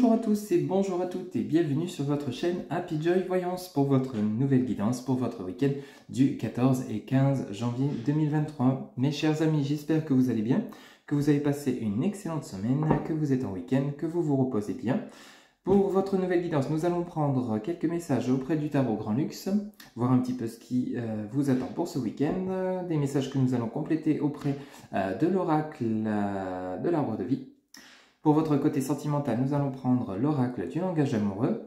Bonjour à tous et bonjour à toutes et bienvenue sur votre chaîne Happy Joy Voyance pour votre nouvelle guidance pour votre week-end du 14 et 15 janvier 2023. Mes chers amis, j'espère que vous allez bien, que vous avez passé une excellente semaine, que vous êtes en week-end, que vous vous reposez bien. Pour votre nouvelle guidance, nous allons prendre quelques messages auprès du tarot Grand Luxe, voir un petit peu ce qui vous attend pour ce week-end, des messages que nous allons compléter auprès de l'oracle de l'arbre de vie. Pour votre côté sentimental, nous allons prendre l'oracle du langage amoureux.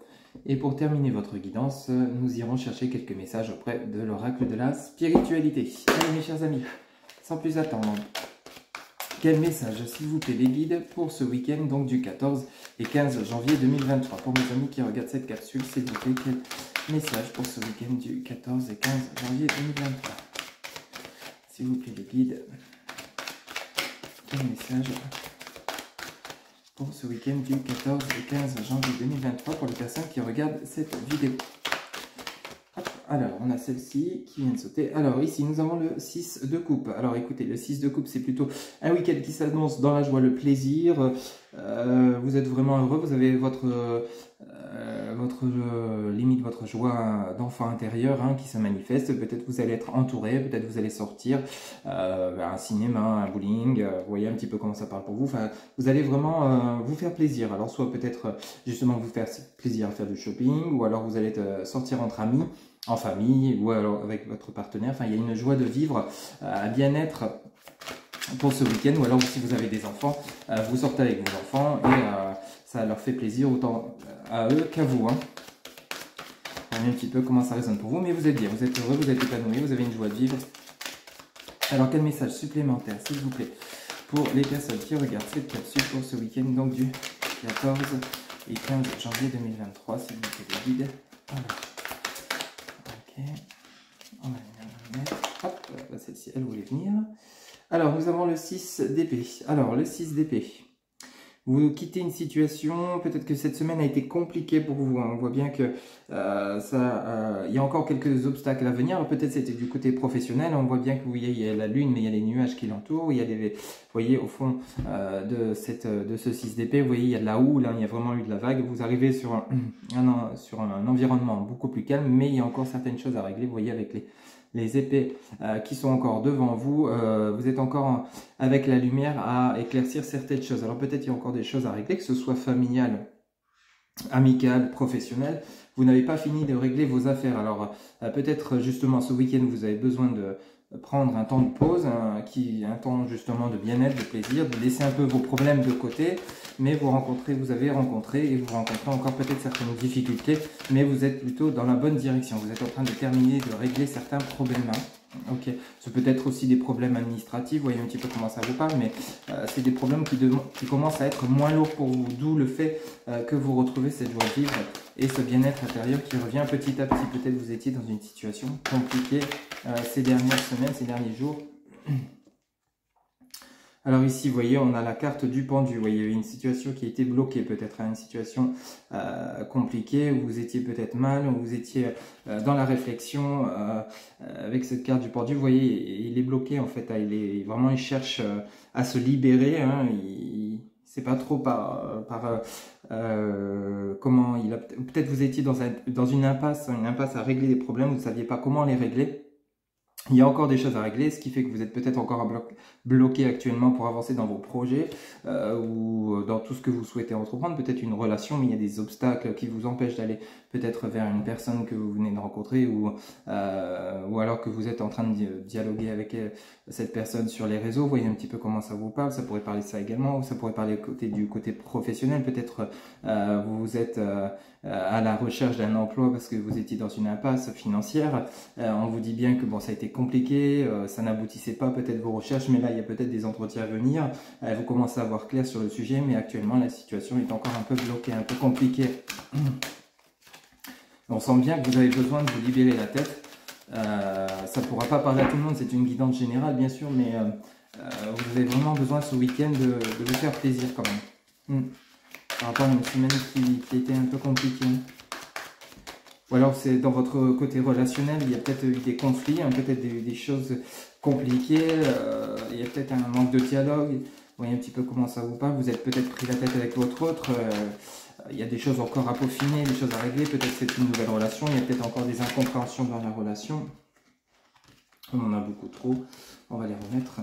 Et pour terminer votre guidance, nous irons chercher quelques messages auprès de l'oracle de la spiritualité. Allez mes chers amis, sans plus attendre, quel message, s'il vous plaît, les guides pour ce week-end, donc du 14 et 15 janvier 2023. Pour mes amis qui regardent cette capsule, s'il vous plaît, quel message pour ce week-end du 14 et 15 janvier 2023. S'il vous plaît, les guides, quel message pour ce week-end du 14 et 15 janvier 2023 pour les personnes qui regardent cette vidéo. Hop, alors, on a celle-ci qui vient de sauter. Alors, ici, nous avons le 6 de coupe. Alors, écoutez, le 6 de coupe, c'est plutôt un week-end qui s'annonce dans la joie, le plaisir. Vous êtes vraiment heureux. Vous avez limite votre joie d'enfant intérieur qui se manifeste. Peut-être vous allez être entouré, peut-être vous allez sortir vers un cinéma, un bowling. Vous voyez un petit peu comment ça parle pour vous. Enfin, vous allez vraiment vous faire plaisir. Alors, soit peut-être justement vous faire plaisir à faire du shopping, ou alors vous allez sortir entre amis, en famille, ou alors avec votre partenaire. Enfin, il y a une joie de vivre, un bien-être pour ce week-end, ou alors si vous avez des enfants, vous sortez avec vos enfants et ça leur fait plaisir autant à eux qu'à vous. Voyez un petit peu comment ça résonne pour vous, mais vous êtes bien, vous êtes heureux, vous êtes épanoui, vous avez une joie de vivre. Alors quel message supplémentaire, s'il vous plaît, pour les personnes qui regardent cette capsule pour ce week-end, donc du 14 et 15 janvier 2023, s'il vous plaît, les guides. Voilà. Ok, on va la mettre. Hop, celle-ci, elle voulait venir. Alors, nous avons le 6 d'épée. Alors, le 6 d'épée. Vous quittez une situation, peut-être que cette semaine a été compliquée pour vous. On voit bien que il y a encore quelques obstacles à venir. Peut-être c'était du côté professionnel. On voit bien que il y a la lune, mais il y a les nuages qui l'entourent. Il y a des, vous voyez, au fond de ce 6 d'épée, vous voyez, il y a de la houle, il y a vraiment eu de la vague. Vous arrivez sur un environnement beaucoup plus calme, mais il y a encore certaines choses à régler. Vous voyez, avec les épées qui sont encore devant vous, vous êtes encore avec la lumière à éclaircir certaines choses. Alors peut-être il y a encore des choses à régler, que ce soit familial, amical, professionnel. Vous n'avez pas fini de régler vos affaires. Alors peut-être justement ce week-end vous avez besoin de prendre un temps de pause, un temps justement de bien-être, de plaisir, de laisser un peu vos problèmes de côté, mais vous avez rencontré et vous rencontrez encore peut-être certaines difficultés, mais vous êtes plutôt dans la bonne direction. Vous êtes en train de terminer, de régler certains problèmes. Ok, c'est peut-être aussi des problèmes administratifs, vous voyez un petit peu comment ça vous parle, mais c'est des problèmes qui commencent à être moins lourds pour vous, d'où le fait que vous retrouvez cette joie de vivre et ce bien-être intérieur qui revient petit à petit. Peut-être vous étiez dans une situation compliquée ces dernières semaines, ces derniers jours. Alors ici, vous voyez, on a la carte du pendu. Vous voyez, il y avait une situation qui a été bloquée, peut-être une situation compliquée, où vous étiez peut-être mal, où vous étiez dans la réflexion avec cette carte du pendu. Vous voyez, il est bloqué en fait. Il cherche à se libérer. Il sait pas trop comment il a. Peut-être vous étiez dans une impasse à régler des problèmes. Vous ne saviez pas comment les régler. Il y a encore des choses à régler, ce qui fait que vous êtes peut-être encore bloqué actuellement pour avancer dans vos projets ou dans tout ce que vous souhaitez entreprendre. Peut-être une relation, mais il y a des obstacles qui vous empêchent d'aller peut-être vers une personne que vous venez de rencontrer ou alors que vous êtes en train de dialoguer avec cette personne sur les réseaux. Vous voyez un petit peu comment ça vous parle. Ça pourrait parler de ça également, ou ça pourrait parler du côté professionnel. Peut-être vous êtes à la recherche d'un emploi parce que vous étiez dans une impasse financière. On vous dit bien que bon, ça a été compliqué, ça n'aboutissait pas peut-être vos recherches, mais là il y a peut-être des entretiens à venir. Vous commencez à voir clair sur le sujet, mais actuellement la situation est encore un peu bloquée, un peu compliquée. On sent bien que vous avez besoin de vous libérer la tête. Ça ne pourra pas parler à tout le monde, c'est une guidance générale bien sûr, mais vous avez vraiment besoin ce week-end de vous faire plaisir quand même. Par rapport à une semaine qui était un peu compliquée. Ou alors c'est dans votre côté relationnel, il y a peut-être eu des conflits, peut-être des choses compliquées, il y a peut-être un manque de dialogue. Vous voyez un petit peu comment ça vous parle, vous êtes peut-être pris la tête avec votre autre, il y a des choses encore à peaufiner, des choses à régler, peut-être c'est une nouvelle relation, il y a peut-être encore des incompréhensions dans la relation. On en a beaucoup trop, on va les remettre.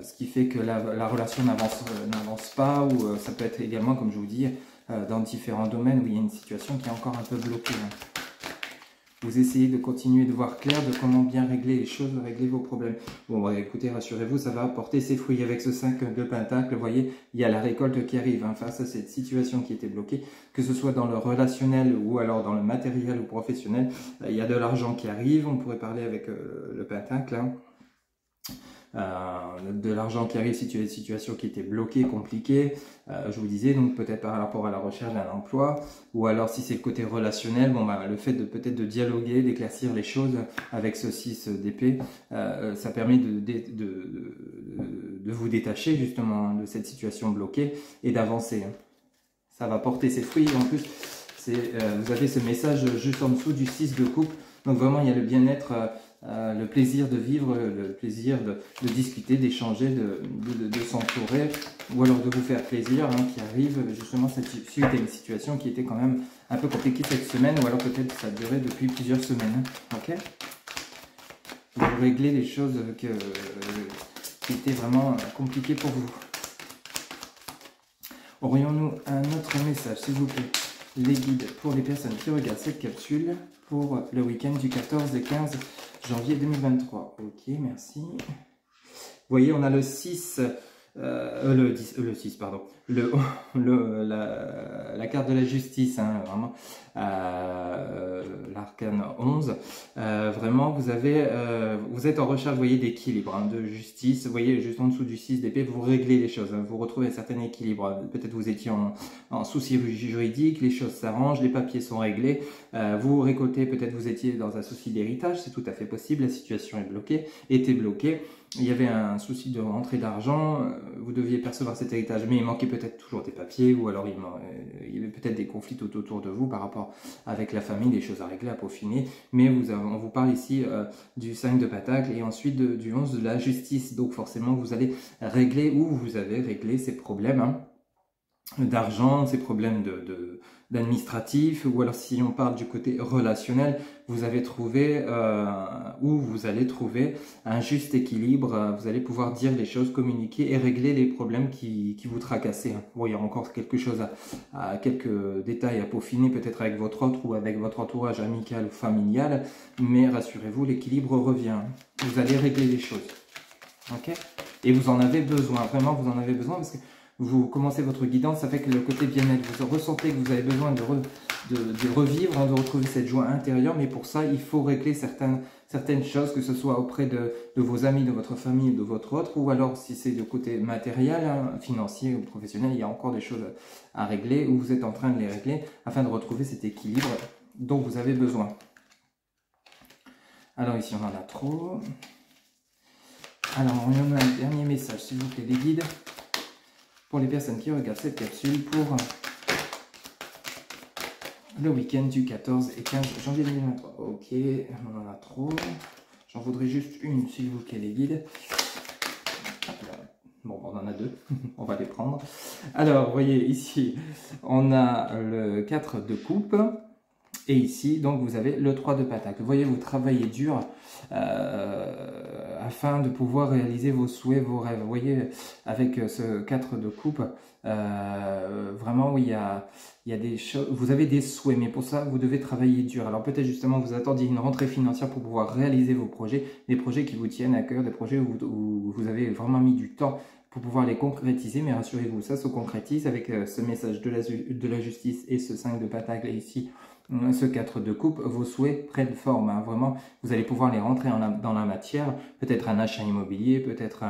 Ce qui fait que la relation n'avance pas, ou ça peut être également, comme je vous dis, dans différents domaines où il y a une situation qui est encore un peu bloquée. Vous essayez de continuer de voir clair de comment bien régler les choses, de régler vos problèmes. Bon, bah, écoutez, rassurez-vous, ça va porter ses fruits avec ce 5 de Pentacle. Vous voyez, il y a la récolte qui arrive face à cette situation qui était bloquée, que ce soit dans le relationnel ou alors dans le matériel ou professionnel. Il y a de l'argent qui arrive, on pourrait parler avec le Pentacle, hein. De l'argent qui arrive si tu as une situation qui était bloquée, compliquée, je vous disais, donc peut-être par rapport à la recherche d'un emploi, ou alors si c'est le côté relationnel, bon, bah, le fait de peut-être de dialoguer, d'éclaircir les choses avec ce 6 d'épée, ça permet de vous détacher justement de cette situation bloquée et d'avancer. Ça va porter ses fruits. En plus, vous avez ce message juste en dessous du 6 de coupe, donc vraiment il y a le bien-être, le plaisir de vivre, le plaisir de discuter, d'échanger, de s'entourer, ou alors de vous faire plaisir, hein, qui arrive justement suite à une situation qui était quand même un peu compliquée cette semaine, ou alors peut-être ça durait depuis plusieurs semaines. Ok, vous réglez les choses qui étaient vraiment compliquées pour vous. Aurions-nous un autre message, s'il vous plaît, les guides pour les personnes qui regardent cette capsule pour le week-end du 14 et 15 janvier 2023. Ok, merci. Vous voyez, on a le 6, le 6, pardon, la carte de la justice, hein, vraiment, l'arcane 11. Vraiment, vous êtes en recherche, vous voyez, d'équilibre, hein, de justice. Vous voyez, juste en dessous du 6 d'épée, vous réglez les choses, hein, vous retrouvez un certain équilibre. Peut-être vous étiez en souci juridique, les choses s'arrangent, les papiers sont réglés. Vous récoltez, peut-être vous étiez dans un souci d'héritage, c'est tout à fait possible, la situation est bloquée, était bloquée. Il y avait un souci de rentrée d'argent, vous deviez percevoir cet héritage, mais il manquait peut-être toujours des papiers, ou alors il y avait peut-être des conflits tout autour de vous par rapport avec la famille, des choses à régler, à peaufiner. Mais on vous parle ici du 5 de Pentacle et ensuite du 11 de la justice. Donc forcément, vous allez régler, ou vous avez réglé ces problèmes, hein, d'argent, ces problèmes d'administratif, ou alors si on parle du côté relationnel, vous avez trouvé ou vous allez trouver un juste équilibre, vous allez pouvoir dire les choses, communiquer et régler les problèmes qui vous tracassaient. Bon, il y a encore quelque chose quelques détails à peaufiner, peut-être avec votre autre ou avec votre entourage amical ou familial, mais rassurez-vous, l'équilibre revient. Vous allez régler les choses. Ok ? Et vous en avez besoin, vraiment vous en avez besoin, parce que vous commencez votre guidance, ça fait que le côté bien-être, vous ressentez que vous avez besoin de revivre, hein, de retrouver cette joie intérieure, mais pour ça, il faut régler certaines choses, que ce soit auprès de vos amis, de votre famille, de votre autre, ou alors si c'est du côté matériel, hein, financier ou professionnel, il y a encore des choses à régler, ou vous êtes en train de les régler, afin de retrouver cet équilibre dont vous avez besoin. Alors ici, on en a trop. Alors, on a un dernier message, s'il vous plaît, les guides, pour les personnes qui regardent cette capsule pour le week-end du 14 et 15 janvier 2023. Ok, on en a trop. J'en voudrais juste une, s'il vous plaît, les guides. Bon, on en a deux, on va les prendre. Alors, vous voyez, ici, on a le 4 de coupe. Et ici, donc, vous avez le 3 de Pentacle. Vous voyez, vous travaillez dur afin de pouvoir réaliser vos souhaits, vos rêves. Vous voyez, avec ce 4 de coupe, vraiment, oui, il y a des choses, vous avez des souhaits, mais pour ça, vous devez travailler dur. Alors peut-être justement, vous attendiez une rentrée financière pour pouvoir réaliser vos projets, des projets qui vous tiennent à cœur, des projets où vous avez vraiment mis du temps pour pouvoir les concrétiser, mais rassurez-vous, ça se concrétise avec ce message de la justice et ce 5 de Pentacle et ici, ce 4 de coupe, vos souhaits prennent forme, hein. Vraiment, vous allez pouvoir les rentrer dans la matière, peut-être un achat immobilier, peut-être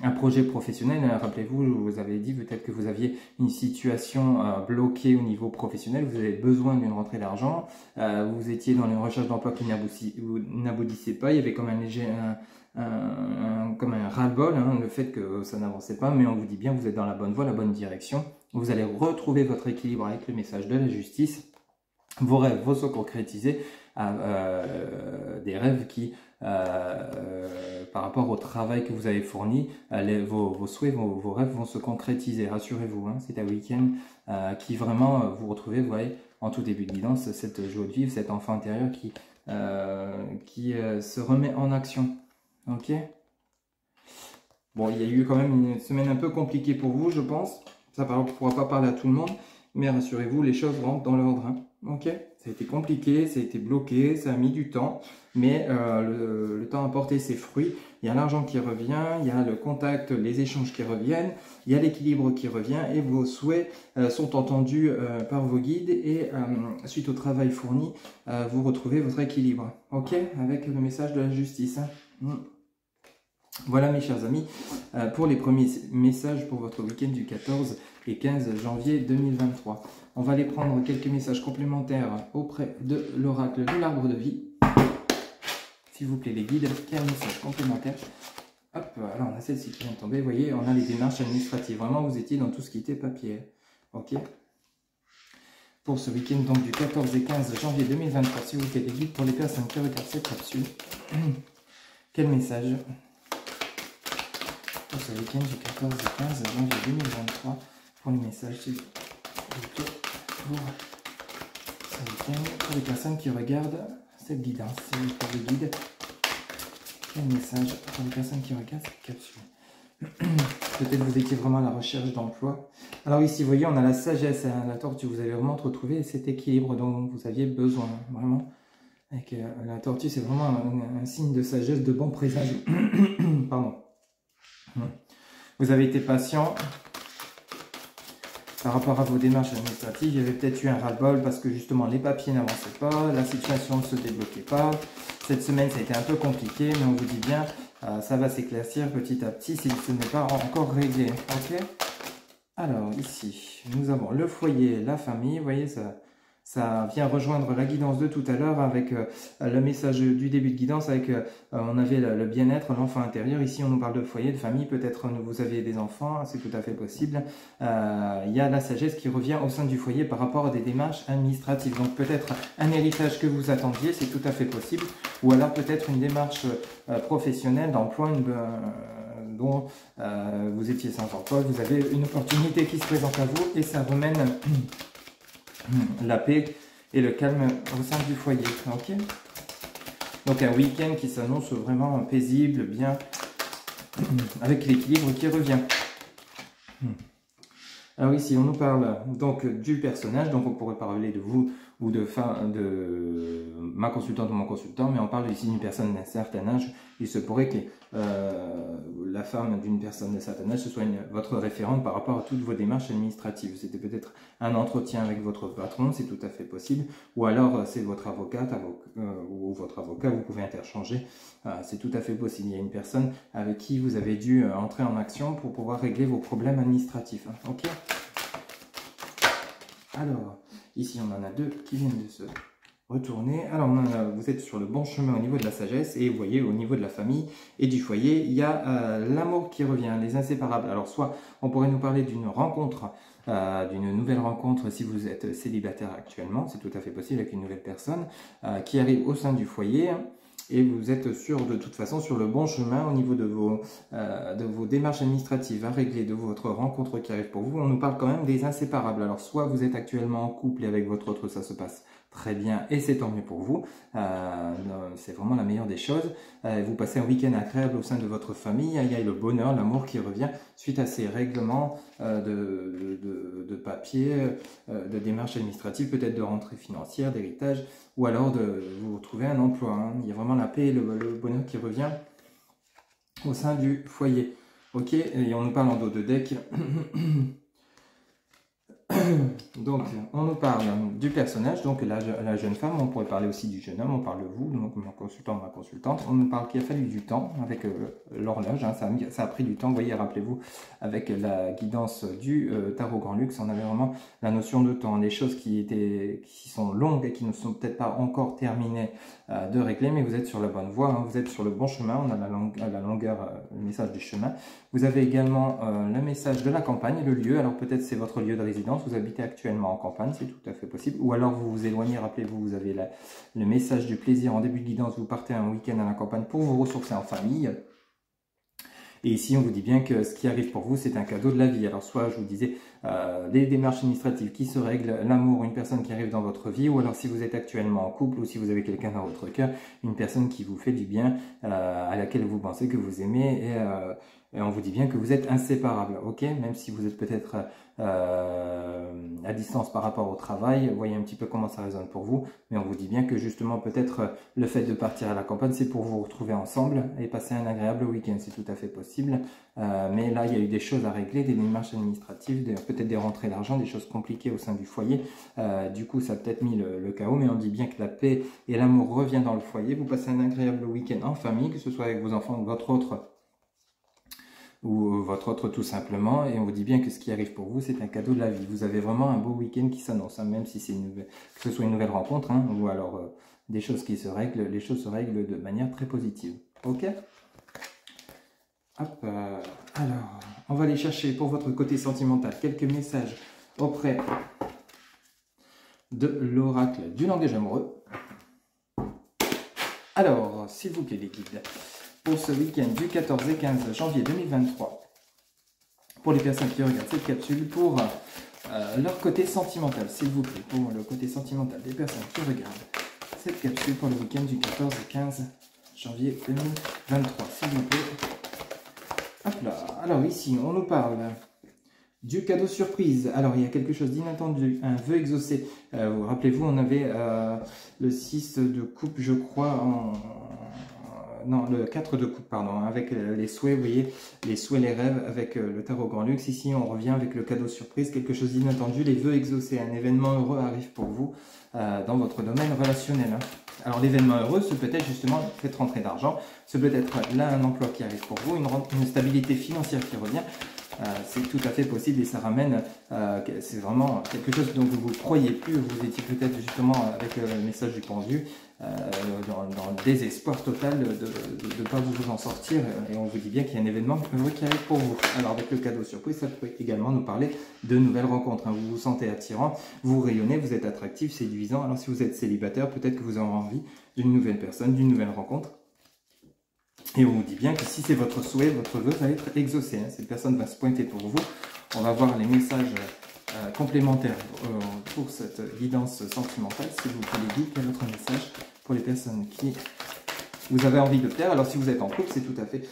un projet professionnel. Rappelez-vous, je vous avais dit peut-être que vous aviez une situation bloquée au niveau professionnel, vous avez besoin d'une rentrée d'argent, vous étiez dans une recherche d'emploi qui n'aboutissait pas, il y avait comme un léger... comme un ras-le-bol, hein, le fait que ça n'avançait pas, mais on vous dit bien, vous êtes dans la bonne voie, la bonne direction. Vous allez retrouver votre équilibre avec le message de la justice. Vos rêves vont se concrétiser, des rêves qui par rapport au travail que vous avez fourni, vos souhaits, vos rêves vont se concrétiser, rassurez-vous. Hein, c'est un week-end qui vraiment, vous retrouvez, vous voyez, en tout début de guidance, cette joie de vivre, cet enfant intérieur qui se remet en action. Ok. Bon, il y a eu quand même une semaine un peu compliquée pour vous, je pense. Ça ne pourra pas parler à tout le monde, mais rassurez-vous, les choses rentrent dans l'ordre. Hein. Ok. Ça a été compliqué, ça a été bloqué, ça a mis du temps, mais le temps a porté ses fruits. Il y a l'argent qui revient, il y a le contact, les échanges qui reviennent, il y a l'équilibre qui revient et vos souhaits sont entendus par vos guides et suite au travail fourni, vous retrouvez votre équilibre. Ok. Avec le message de la justice. Hein. Voilà mes chers amis, pour les premiers messages pour votre week-end du 14 et 15 janvier 2023. On va aller prendre quelques messages complémentaires auprès de l'oracle de l'arbre de vie. S'il vous plaît les guides, quel message complémentaire? Hop, alors on a celle-ci qui vient de tomber, vous voyez, on a les démarches administratives. Vraiment, vous étiez dans tout ce qui était papier. Ok. Pour ce week-end donc du 14 et 15 janvier 2023, s'il vous plaît les guides, pour les personnes qui regardent cette capsule, quel message pour ce week-end du 14 et 15 janvier 2023 pour les messages pour ce week-end pour les personnes qui regardent cette guidance. C'est pour les guides. Quel message pour les personnes qui regardent cette capsule? Peut-être vous étiez vraiment à la recherche d'emploi. Alors ici, vous voyez, on a la sagesse et la tortue. Vous avez vraiment retrouvé cet équilibre dont vous aviez besoin. Vraiment. Avec la tortue, c'est vraiment un signe de sagesse, de bon présage. Pardon. Vous avez été patient par rapport à vos démarches administratives. Il y avait peut-être eu un ras-le-bol parce que justement les papiers n'avançaient pas, la situation ne se débloquait pas. Cette semaine, ça a été un peu compliqué, mais on vous dit bien, ça va s'éclaircir petit à petit si ce n'est pas encore réglé. Ok. Alors ici, nous avons le foyer, la famille. Vous voyez, ça vient rejoindre la guidance de tout à l'heure avec le message du début de guidance, avec on avait le bien-être, l'enfant intérieur. Ici, on nous parle de foyer, de famille. Peut-être vous avez des enfants, c'est tout à fait possible. Il y a la sagesse qui revient au sein du foyer par rapport à des démarches administratives. Donc peut-être un héritage que vous attendiez, c'est tout à fait possible. Ou alors peut-être une démarche professionnelle d'emploi, dont vous étiez sans emploi. Vous avez une opportunité qui se présente à vous et ça remène la paix et le calme au sein du foyer. Ok. Donc un week-end qui s'annonce vraiment paisible, bien, avec l'équilibre qui revient. Alors ici, on nous parle donc du personnage, donc on pourrait parler de vous ou de ma consultante ou mon consultant, mais on parle ici d'une personne d'un certain âge. Il se pourrait que la femme d'une personne d'un certain âge, ce soit votre référente par rapport à toutes vos démarches administratives. C'était peut-être un entretien avec votre patron, c'est tout à fait possible, ou alors c'est votre avocate ou votre avocat, vous pouvez interchanger, c'est tout à fait possible. Il y a une personne avec qui vous avez dû entrer en action pour pouvoir régler vos problèmes administratifs. Ok. Alors, ici on en a deux qui viennent de se retourner. Alors, vous êtes sur le bon chemin au niveau de la sagesse et vous voyez au niveau de la famille et du foyer, il y a l'amour qui revient, les inséparables. Alors, soit on pourrait nous parler d'une rencontre, d'une nouvelle rencontre si vous êtes célibataire actuellement, c'est tout à fait possible avec une nouvelle personne qui arrive au sein du foyer. Et vous êtes sûr de toute façon sur le bon chemin au niveau de vos démarches administratives à régler, de votre rencontre qui arrive pour vous. On nous parle quand même des inséparables. Alors soit vous êtes actuellement en couple et avec votre autre ça se passe très bien et c'est tant mieux pour vous. C'est vraiment la meilleure des choses. Vous passez un week-end agréable au sein de votre famille. Il y a le bonheur, l'amour qui revient suite à ces règlements de papier, de démarches administratives, peut-être de rentrée financière, d'héritage, ou alors de vous retrouver un emploi. Hein. Il y a vraiment la paix et le bonheur qui revient au sein du foyer. Ok, et on nous parle en dos de deck. Donc, on nous parle du personnage, donc la jeune femme, on pourrait parler aussi du jeune homme, on parle de vous, donc mon consultant, ma consultante. On nous parle qu'il a fallu du temps avec l'horloge, hein, ça a pris du temps. Vous voyez, rappelez-vous, avec la guidance du tarot Grand Luxe, on avait vraiment la notion de temps, des choses qui sont longues et qui ne sont peut-être pas encore terminées de régler, mais vous êtes sur la bonne voie, hein, vous êtes sur le bon chemin, on a la longueur, le message du chemin. Vous avez également le message de la campagne, le lieu, alors peut-être c'est votre lieu de résidence, vous habitez actuellement actuellement en campagne, c'est tout à fait possible. Ou alors vous vous éloignez, rappelez-vous, vous avez le message du plaisir en début de guidance, vous partez un week-end à la campagne pour vous ressourcer en famille. Et ici, on vous dit bien que ce qui arrive pour vous, c'est un cadeau de la vie. Alors, soit, je vous disais, des démarches administratives qui se règlent, l'amour, une personne qui arrive dans votre vie, ou alors si vous êtes actuellement en couple, ou si vous avez quelqu'un dans votre cœur, une personne qui vous fait du bien, à laquelle vous pensez que vous aimez, et on vous dit bien que vous êtes inséparables, ok? Même si vous êtes peut-être à distance par rapport au travail, voyez un petit peu comment ça résonne pour vous, mais on vous dit bien que justement peut-être le fait de partir à la campagne, c'est pour vous retrouver ensemble et passer un agréable week-end, c'est tout à fait possible, mais là il y a eu des choses à régler, des démarches administratives, peut-être des rentrées d'argent, des choses compliquées au sein du foyer, du coup ça a peut-être mis le chaos, mais on dit bien que la paix et l'amour reviennent dans le foyer, vous passez un agréable week-end en famille, que ce soit avec vos enfants ou votre autre tout simplement, et on vous dit bien que ce qui arrive pour vous, c'est un cadeau de la vie. Vous avez vraiment un beau week-end qui s'annonce, hein, même si c'est que ce soit une nouvelle rencontre, hein, ou alors des choses qui se règlent, les choses se règlent de manière très positive. Ok? Hop, alors, on va aller chercher pour votre côté sentimental quelques messages auprès de l'oracle du langage amoureux. Alors, s'il vous plaît les guides, pour ce week-end du 14 et 15 janvier 2023, pour les personnes qui regardent cette capsule, pour leur côté sentimental, s'il vous plaît, pour le côté sentimental des personnes qui regardent cette capsule pour le week-end du 14 et 15 janvier 2023, s'il vous plaît. Hop là, alors ici, on nous parle du cadeau surprise. Alors, il y a quelque chose d'inattendu, un vœu exaucé. Rappelez-vous, on avait le 6 de coupe, je crois, non, le 4 de coupe, pardon, avec les souhaits, vous voyez, les souhaits, les rêves, avec le tarot grand luxe. Ici, on revient avec le cadeau surprise, quelque chose d'inattendu, les vœux exaucés. Un événement heureux arrive pour vous dans votre domaine relationnel. Hein. Alors, l'événement heureux, ce peut être justement cette rentrée d'argent, ce peut être là un emploi qui arrive pour vous, une stabilité financière qui revient. C'est tout à fait possible et ça ramène, c'est vraiment quelque chose dont vous ne croyez plus, vous étiez peut-être justement avec le message du pendu, dans le désespoir total de ne pas vous en sortir, et on vous dit bien qu'il y a un événement heureux qui arrive pour vous. Alors avec le cadeau surprise, ça peut également nous parler de nouvelles rencontres, hein. Vous vous sentez attirant, vous rayonnez, vous êtes attractif, séduisant, alors si vous êtes célibataire, peut-être que vous aurez envie d'une nouvelle personne, d'une nouvelle rencontre. Et on vous dit bien que si c'est votre souhait, votre vœu va être exaucé. Hein. Cette personne va se pointer pour vous. On va voir les messages complémentaires pour cette guidance sentimentale. S'il vous plaît, les guides, quel est votre message pour les personnes qui vous avez envie de plaire? Alors si vous êtes en couple, c'est tout à fait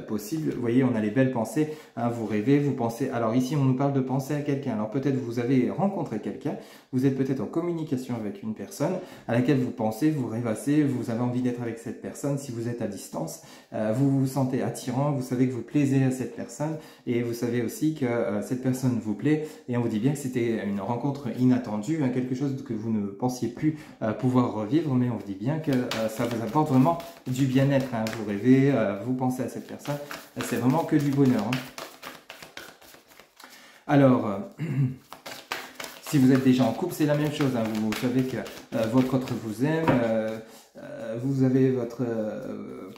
possible. Vous voyez, on a les belles pensées, hein, vous rêvez, vous pensez. Alors ici, on nous parle de penser à quelqu'un. Alors peut-être vous avez rencontré quelqu'un, vous êtes peut-être en communication avec une personne à laquelle vous pensez, vous rêvassez, vous avez envie d'être avec cette personne. Si vous êtes à distance, vous vous sentez attirant, vous savez que vous plaisez à cette personne et vous savez aussi que cette personne vous plaît. Et on vous dit bien que c'était une rencontre inattendue, hein, quelque chose que vous ne pensiez plus pouvoir revivre, mais on vous dit bien que ça vous apporte vraiment du bien-être, hein. Vous rêvez, vous pensez à cette personne, c'est vraiment que du bonheur. Hein. Alors, si vous êtes déjà en couple, c'est la même chose, hein. Vous savez que votre autre vous aime, vous avez votre...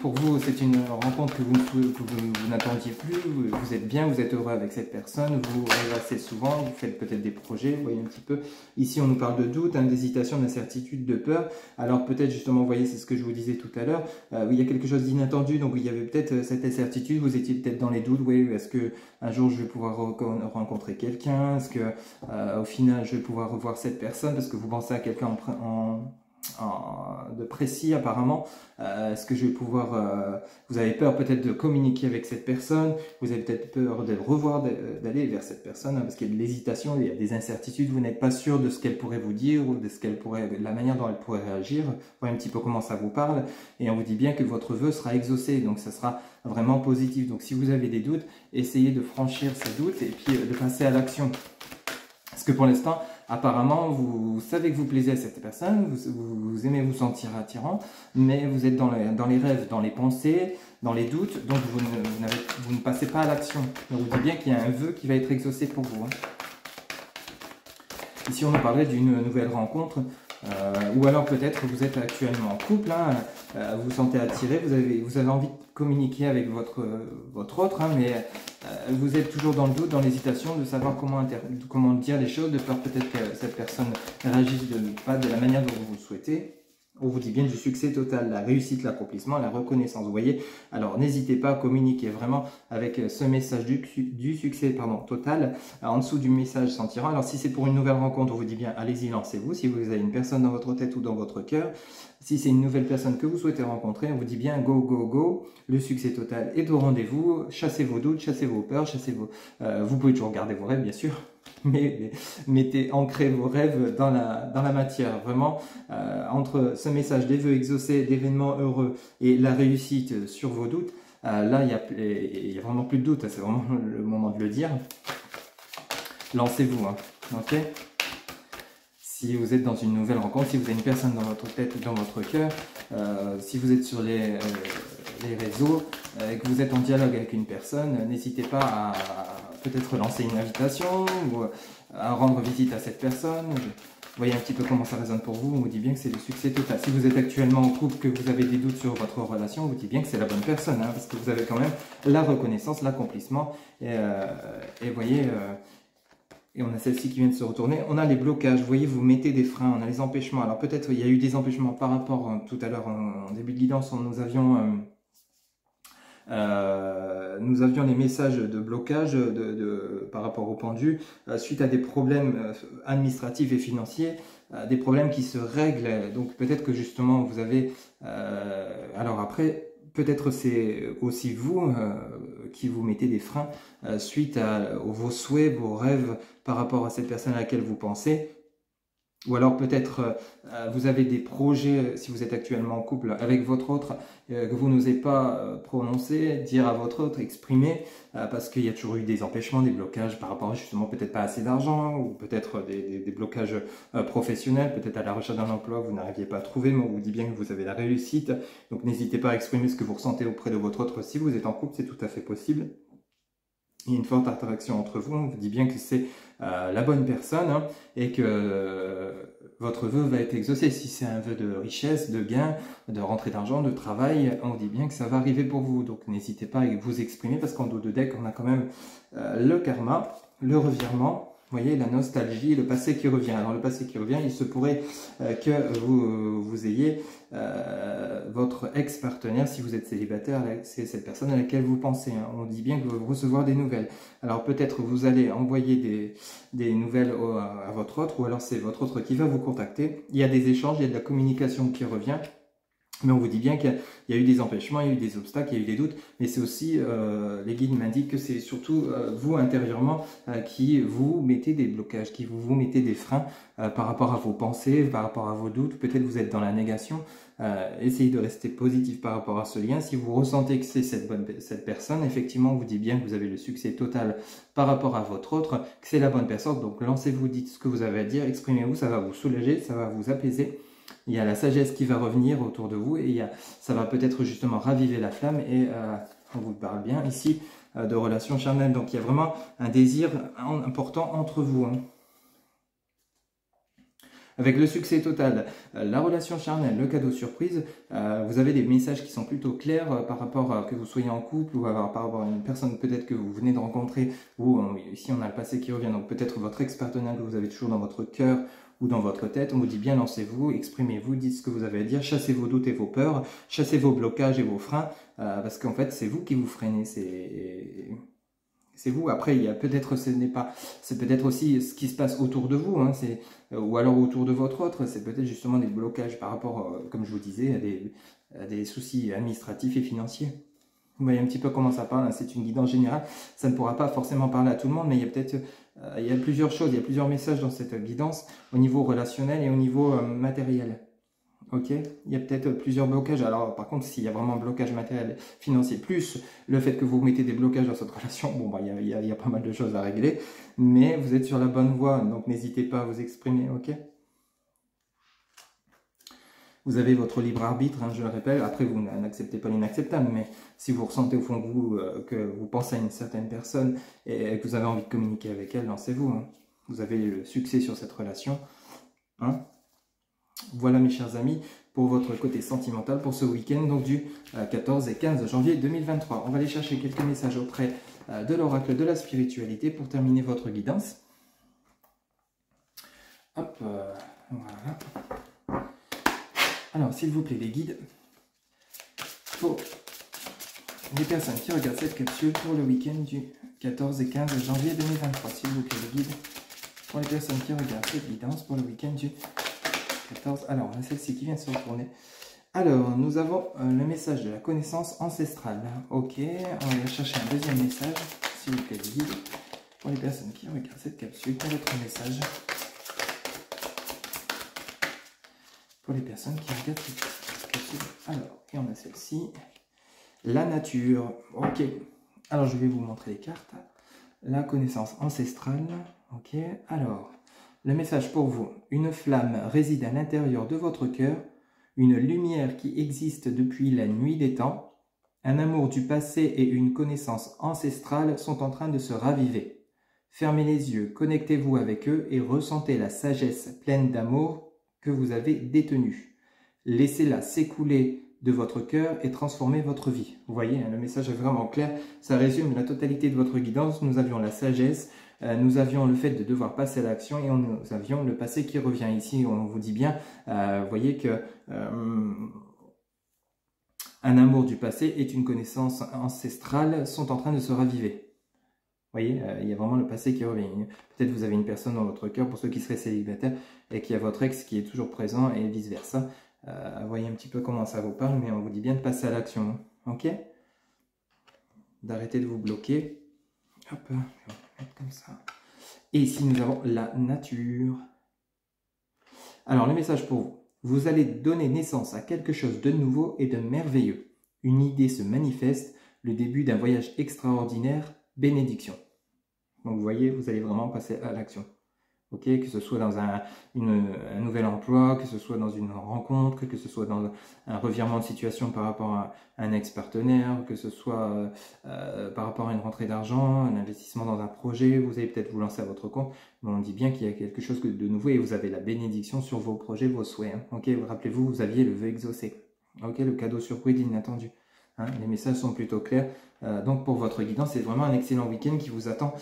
pour vous, c'est une rencontre que vous n'attendiez plus, vous êtes bien, vous êtes heureux avec cette personne, vous rêvez souvent, vous faites peut-être des projets, vous voyez un petit peu. Ici, on nous parle de doute, hein, d'hésitation, d'incertitude, de peur. Alors peut-être justement, vous voyez, c'est ce que je vous disais tout à l'heure, il y a quelque chose d'inattendu, donc il y avait peut-être cette incertitude, vous étiez peut-être dans les doutes, oui, est-ce que un jour je vais pouvoir rencontrer quelqu'un, est-ce que au final je vais pouvoir revoir cette personne, parce que vous pensez à quelqu'un de précis apparemment, est-ce que je vais pouvoir, vous avez peur peut-être de communiquer avec cette personne, vous avez peut-être peur de le revoir, d'aller vers cette personne, hein, parce qu'il y a de l'hésitation, il y a des incertitudes, vous n'êtes pas sûr de ce qu'elle pourrait vous dire, ou de ce qu'elle pourrait, de la manière dont elle pourrait réagir, voyez un petit peu comment ça vous parle, et on vous dit bien que votre vœu sera exaucé, donc ça sera vraiment positif. Donc si vous avez des doutes, essayez de franchir ces doutes, et puis de passer à l'action. Parce que pour l'instant, apparemment, vous savez que vous plaisez à cette personne, vous aimez vous sentir attirant, mais vous êtes dans les rêves, dans les pensées, dans les doutes, donc vous ne passez pas à l'action. On vous dit bien qu'il y a un vœu qui va être exaucé pour vous. Hein. Ici, on nous parlait d'une nouvelle rencontre, ou alors peut-être vous êtes actuellement en couple, hein, vous vous sentez attiré, vous avez envie de communiquer avec votre autre, hein, mais vous êtes toujours dans le doute, dans l'hésitation de savoir comment dire les choses, de peur peut-être que cette personne réagisse pas de la manière dont vous le souhaitez. On vous dit bien du succès total, la réussite, l'accomplissement, la reconnaissance. Vous voyez, alors n'hésitez pas à communiquer vraiment avec ce message du succès total. En dessous du message sentira. Alors si c'est pour une nouvelle rencontre, on vous dit bien allez-y, lancez-vous. Si vous avez une personne dans votre tête ou dans votre cœur, si c'est une nouvelle personne que vous souhaitez rencontrer, on vous dit bien go, go, go. Le succès total est au rendez-vous. Chassez vos doutes, chassez vos peurs, vous pouvez toujours garder vos rêves, bien sûr. Mais ancrez vos rêves dans la matière. Vraiment, entre ce message des vœux exaucés, d'événements heureux et la réussite sur vos doutes, là, il y a vraiment plus de doute. C'est vraiment le moment de le dire. Lancez-vous, hein, ok? Si vous êtes dans une nouvelle rencontre, si vous avez une personne dans votre tête ou dans votre cœur, si vous êtes sur les réseaux, que vous êtes en dialogue avec une personne, n'hésitez pas à peut-être lancer une invitation ou à rendre visite à cette personne. Voyez un petit peu comment ça résonne pour vous. On vous dit bien que c'est le succès total. Si vous êtes actuellement en couple, que vous avez des doutes sur votre relation, on vous dit bien que c'est la bonne personne, hein, parce que vous avez quand même la reconnaissance, l'accomplissement. Et voyez, et on a celle-ci qui vient de se retourner. On a les blocages, vous voyez, vous mettez des freins, on a les empêchements. Alors peut-être il y a eu des empêchements par rapport, tout à l'heure en début de guidance, nous avions les messages de blocage par rapport au pendu suite à des problèmes administratifs et financiers, des problèmes qui se règlent. Donc peut-être que justement vous avez... alors après, peut-être c'est aussi vous qui vous mettez des freins suite à vos souhaits, vos rêves par rapport à cette personne à laquelle vous pensez. Ou alors peut-être vous avez des projets, si vous êtes actuellement en couple avec votre autre, que vous n'osez pas prononcer, dire à votre autre, exprimer, parce qu'il y a toujours eu des empêchements, des blocages par rapport à justement peut-être pas assez d'argent, ou peut-être des blocages professionnels, peut-être à la recherche d'un emploi, vous n'arriviez pas à trouver, mais on vous dit bien que vous avez la réussite. Donc n'hésitez pas à exprimer ce que vous ressentez auprès de votre autre. Si vous êtes en couple, c'est tout à fait possible. Il y a une forte interaction entre vous, on vous dit bien que c'est la bonne personne, hein, et que votre vœu va être exaucé. Si c'est un vœu de richesse, de gain, de rentrée d'argent, de travail, on dit bien que ça va arriver pour vous. Donc n'hésitez pas à vous exprimer, parce qu'en dos de deck, on a quand même le karma, le revirement. Vous voyez, la nostalgie, le passé qui revient. Alors le passé qui revient, il se pourrait que vous ayez votre ex-partenaire, si vous êtes célibataire, c'est cette personne à laquelle vous pensez. Hein. On dit bien que vous recevoir des nouvelles. Alors peut-être vous allez envoyer des nouvelles à votre autre, ou alors c'est votre autre qui va vous contacter. Il y a des échanges, il y a de la communication qui revient. Mais on vous dit bien qu'il y a eu des empêchements, il y a eu des obstacles, il y a eu des doutes, mais c'est aussi, les guides m'indiquent que c'est surtout vous intérieurement qui vous mettez des blocages, qui vous mettez des freins par rapport à vos pensées, par rapport à vos doutes. Peut-être vous êtes dans la négation. Essayez de rester positif par rapport à ce lien. Si vous ressentez que c'est cette personne, effectivement, on vous dit bien que vous avez le succès total par rapport à votre autre, que c'est la bonne personne. Donc lancez-vous, dites ce que vous avez à dire, exprimez-vous, ça va vous soulager, ça va vous apaiser. Il y a la sagesse qui va revenir autour de vous, et ça va peut-être justement raviver la flamme, et on vous parle bien ici de relations charnelles. Donc il y a vraiment un désir important entre vous. Hein. Avec le succès total, la relation charnelle, le cadeau surprise, vous avez des messages qui sont plutôt clairs par rapport à que vous soyez en couple, ou par rapport à une personne peut-être que vous venez de rencontrer, ou ici on a le passé qui revient, donc peut-être votre ex-partenaire que vous avez toujours dans votre cœur ou dans votre tête. On vous dit bien lancez-vous, exprimez-vous, dites ce que vous avez à dire, chassez vos doutes et vos peurs, chassez vos blocages et vos freins, parce qu'en fait c'est vous qui vous freinez, c'est vous. Après, il y a peut-être, c'est peut-être aussi ce qui se passe autour de vous, hein, ou alors autour de votre autre, c'est peut-être justement des blocages par rapport, comme je vous disais, à des soucis administratifs et financiers. Vous voyez un petit peu comment ça parle, hein, c'est une guidance générale, ça ne pourra pas forcément parler à tout le monde, mais il y a peut-être, il y a plusieurs choses, il y a plusieurs messages dans cette guidance, au niveau relationnel et au niveau matériel. Ok, il y a peut-être plusieurs blocages. Alors par contre, s'il y a vraiment un blocage matériel, financier, plus le fait que vous mettez des blocages dans cette relation, bon bah il y a pas mal de choses à régler, mais vous êtes sur la bonne voie, donc n'hésitez pas à vous exprimer, ok. Vous avez votre libre arbitre, hein, je le répète. Après, vous n'acceptez pas l'inacceptable, mais si vous ressentez au fond de vous que vous pensez à une certaine personne et que vous avez envie de communiquer avec elle, lancez-vous. Hein. Vous avez le succès sur cette relation. Hein. Voilà mes chers amis, pour votre côté sentimental pour ce week-end, donc du 14 et 15 janvier 2023. On va aller chercher quelques messages auprès de l'oracle de la spiritualité pour terminer votre guidance. Hop, voilà. Alors, s'il vous plaît, les guides, pour les personnes qui regardent cette capsule pour le week-end du 14 et 15 janvier 2023, s'il vous plaît, les guides, pour les personnes qui regardent cette guidance pour le week-end du 14. Alors, on a celle-ci qui vient de se retourner. Alors, nous avons le message de la connaissance ancestrale. Ok, on va aller chercher un deuxième message, s'il vous plaît, les guides, pour les personnes qui regardent cette capsule, pour votre message. Pour les personnes qui regardent cette capsule. Alors, et on a celle-ci. La nature. Ok. Alors, je vais vous montrer les cartes. La connaissance ancestrale. Ok. Alors, le message pour vous. Une flamme réside à l'intérieur de votre cœur. Une lumière qui existe depuis la nuit des temps. Un amour du passé et une connaissance ancestrale sont en train de se raviver. Fermez les yeux, connectez-vous avec eux et ressentez la sagesse pleine d'amour que vous avez détenue. Laissez-la s'écouler de votre cœur et transformer votre vie. Vous voyez, le message est vraiment clair. Ça résume la totalité de votre guidance. Nous avions la sagesse, nous avions le fait de devoir passer à l'action et nous avions le passé qui revient. Ici, on vous dit bien, vous voyez que un amour du passé et une connaissance ancestrale sont en train de se raviver. Vous voyez, il y a vraiment le passé qui revient. Peut-être vous avez une personne dans votre cœur, pour ceux qui seraient célibataires, et qui a votre ex qui est toujours présent, et vice-versa. Vous voyez un petit peu comment ça vous parle, mais on vous dit bien de passer à l'action. Ok? D'arrêter de vous bloquer. Hop, on va mettre comme ça. Et ici, nous avons la nature. Alors, le message pour vous. Vous allez donner naissance à quelque chose de nouveau et de merveilleux. Une idée se manifeste, le début d'un voyage extraordinaire. Bénédiction. Donc vous voyez, vous allez vraiment passer à l'action. Ok, que ce soit dans un nouvel emploi, que ce soit dans une rencontre, que ce soit dans un revirement de situation par rapport à un ex-partenaire, que ce soit par rapport à une rentrée d'argent, un investissement dans un projet, vous allez peut-être vous lancer à votre compte, mais on dit bien qu'il y a quelque chose de nouveau et vous avez la bénédiction sur vos projets, vos souhaits. Hein. Ok, rappelez-vous, vous aviez le vœu exaucé. Ok, le cadeau surprise d'inattendu. Hein, les messages sont plutôt clairs. Donc pour votre guidance, c'est vraiment un excellent week-end qui vous attend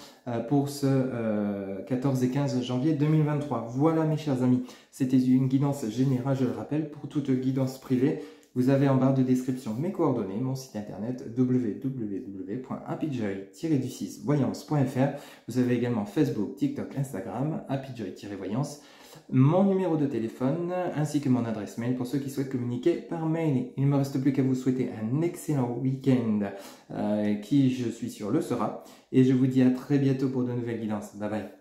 pour ce 14 et 15 janvier 2023. Voilà mes chers amis, c'était une guidance générale, je le rappelle. Pour toute guidance privée, vous avez en barre de description mes coordonnées, mon site internet www.happyjoy-voyance.fr. Vous avez également Facebook, TikTok, Instagram, happyjoy-voyance. Mon numéro de téléphone ainsi que mon adresse mail pour ceux qui souhaitent communiquer par mail. Il ne me reste plus qu'à vous souhaiter un excellent week-end qui, je suis sûr, le sera. Et je vous dis à très bientôt pour de nouvelles guidances. Bye bye.